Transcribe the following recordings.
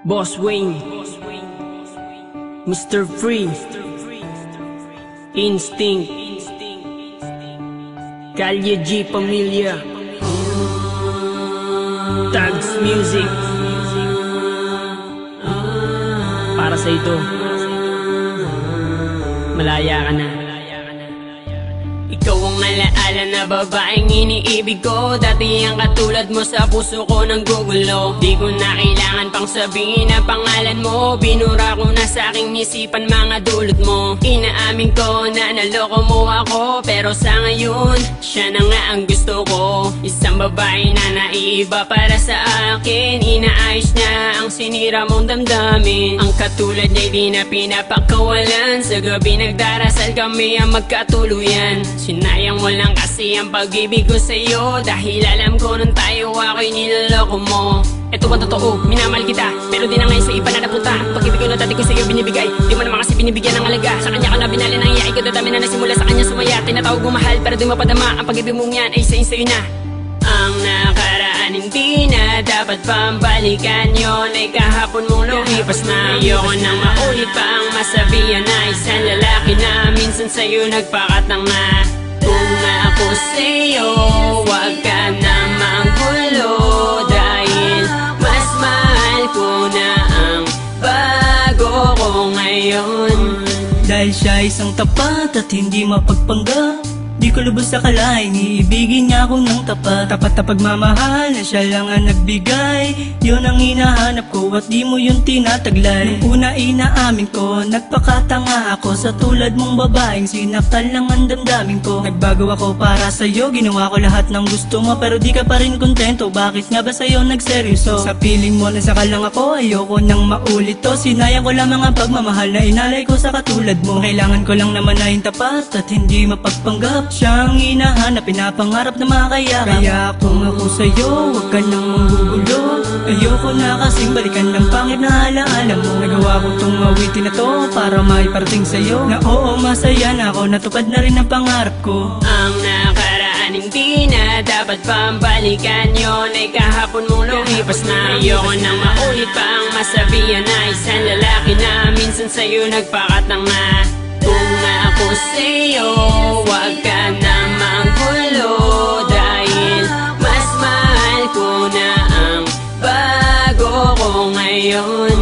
Boss Wayne, Mr. Free, Instinct, Kalye G Pamilya, Tags Music. Para sa ito, malaya ka na. Ikaw ang alaala na babaeng iniibig ko. Dati ang katulad mo sa puso ko nang gugulo. Di ko na kailangan pang sabihin ang pangalan mo. Binura ko na sa aking isipan mga dulot mo. Inaamin ko na naloko mo ako, pero sa ngayon, siya na nga ang gusto ko. Isang babae na naiiba para sa akin. Inaayos niya ang sinira mong damdamin. Ang katulad niya di na pinapakawalan. Sa gabi nagdarasal kami ang magkatuluyan. Sinayang mo lang kasi ang pag-ibig ko sa'yo, dahil alam ko nung tayo ako'y niloloko mo. Ito ba totoo? Minamahal kita, pero di na ngayon sa iba na napunta. Pag-ibig ko na dati ko sa'yo binibigay, di mo naman kasi binibigyan ng alaga. Sa kanya ka na binali ng iyay ko, dadami na nasimula sa kanya sumaya. Tinatawag mo mahal, pero di mapadama. Ang pag-ibig mong yan ay sa'yo na. Ang nakaraan hindi na dapat pambalikan. Yun ay kahapon mong lumipas na. Ayoko nang maulit pa ang masabihan na isang lalaki na minsan sa'yo nagpakatang na. Kung ako sa'yo, wag ka na manggulo, dahil mas mahal ko na ang bago ko ngayon. Dahil siya isang tapat at hindi mapagpanggap, di ko lubos akalain, iibigin niya ako ng tapat. Tapat na pagmamahal na siya lang ang nagbigay. Yun ang hinahanap ko at di mo yun tinataglay. Nung una inaamin ko, nagpakatanga ako sa tulad mong babaeng sinaktan lang ang damdamin ko. Nagbago ako para sa'yo, ginawa ko lahat ng gusto mo, pero di ka pa rin kontento. Bakit nga ba sa'yo nagseryoso? Sa piling mo nasaka lang ako, ayoko nang maulit to. Sinayang ko lamang ang pagmamahal na inalay ko sa katulad mo. Kailangan ko lang naman na yung tapat at hindi mapagpanggap. Siyang hinahanap, pinapangarap na makakayakap. Kaya kung ako sa'yo, huwag ka nang manggugulo. Ayoko na kasing balikan ng pangit na alaala mo. Nagawa ko tong awitin na to para maiparating sa'yo na oo, masaya na ako, natupad na rin ang pangarap ko. Ang nakaraan hindi na dapat pambalikan. Yun ay kahapon mong lumipas na. Ayoko nang maulit pa ang masabihan na isang lalaki na minsan sa'yo nagpakatang na. Kung ako sa'yo, wag ka na manggulo, dahil mas mahal ko na ang bago ko ngayon.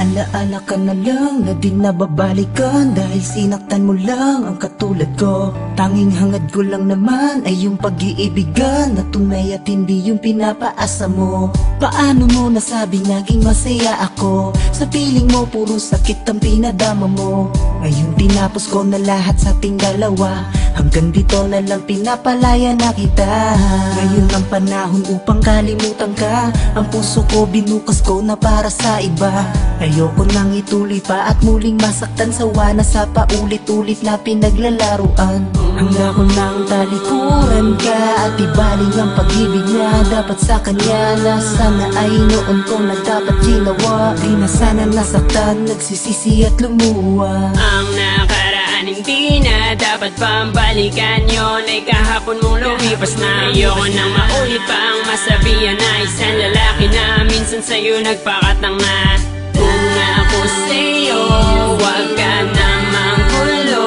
Alaala ka na lang na di nababalikan, dahil sinaktan mo lang ang katulad ko. Tanging hangad ko lang naman ay yung pag-iibigan na tunay at hindi yung pinapaasa mo. Paano mo nasabing naging masaya ako? Sa piling mo puro sakit ang pinadama mo. Ngayon tinapos ko na lahat sa ating dalawa, hanggang dito na lang pinapalaya na kita. Ngayon ang panahon upang kalimutan ka. Ang puso ko binukas ko na para sa iba. Ayoko nang ituloy pa at muling masaktan, sawa na sa paulit-ulit na pinaglalaruan. Hanggang ko nang talikuran ka at ibaling ang pag-ibig na dapat sa kanya, na sana ay noon ko na dapat ginawa. Di na sana nasaktan, nagsisisi at lumuwa. Ang nakaraan hindi na dapat pambalikan. Yun ay kahapon mong lumipas na. Ayoko nang maulit pa ang masabihan na isang lalaki na minsan sa'yo nagpakatang na. Kung ako sa'yo, wag ka na manggulo,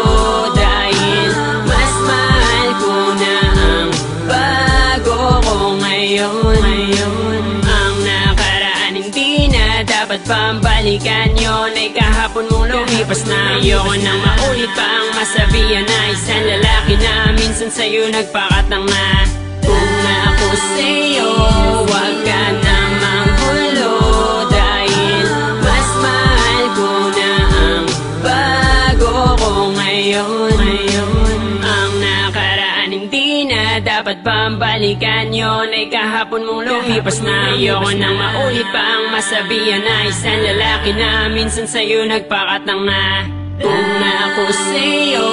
dahil mas mahal ko na ang bago ko ngayon. Ang nakaraan hindi na dapat pambalikan. Yun ay kahapon mong lumipas na. Ayoko nang maulit pa ang masabihan na isang lalaki na minsan sa'yo nagpakatang na. Kung ako sa'yo, wag ka na manggulo, dahil mas mahal ko na ang bago ko ngayon. Ang nakaraan hindi na dapat pambalikan. Yun ay kahapon mong lumipas na. Ayoko nang maulit pa ang masabihan na isang lalaki na minsan sa'yo nagpakatang na. Kung ako sa'yo,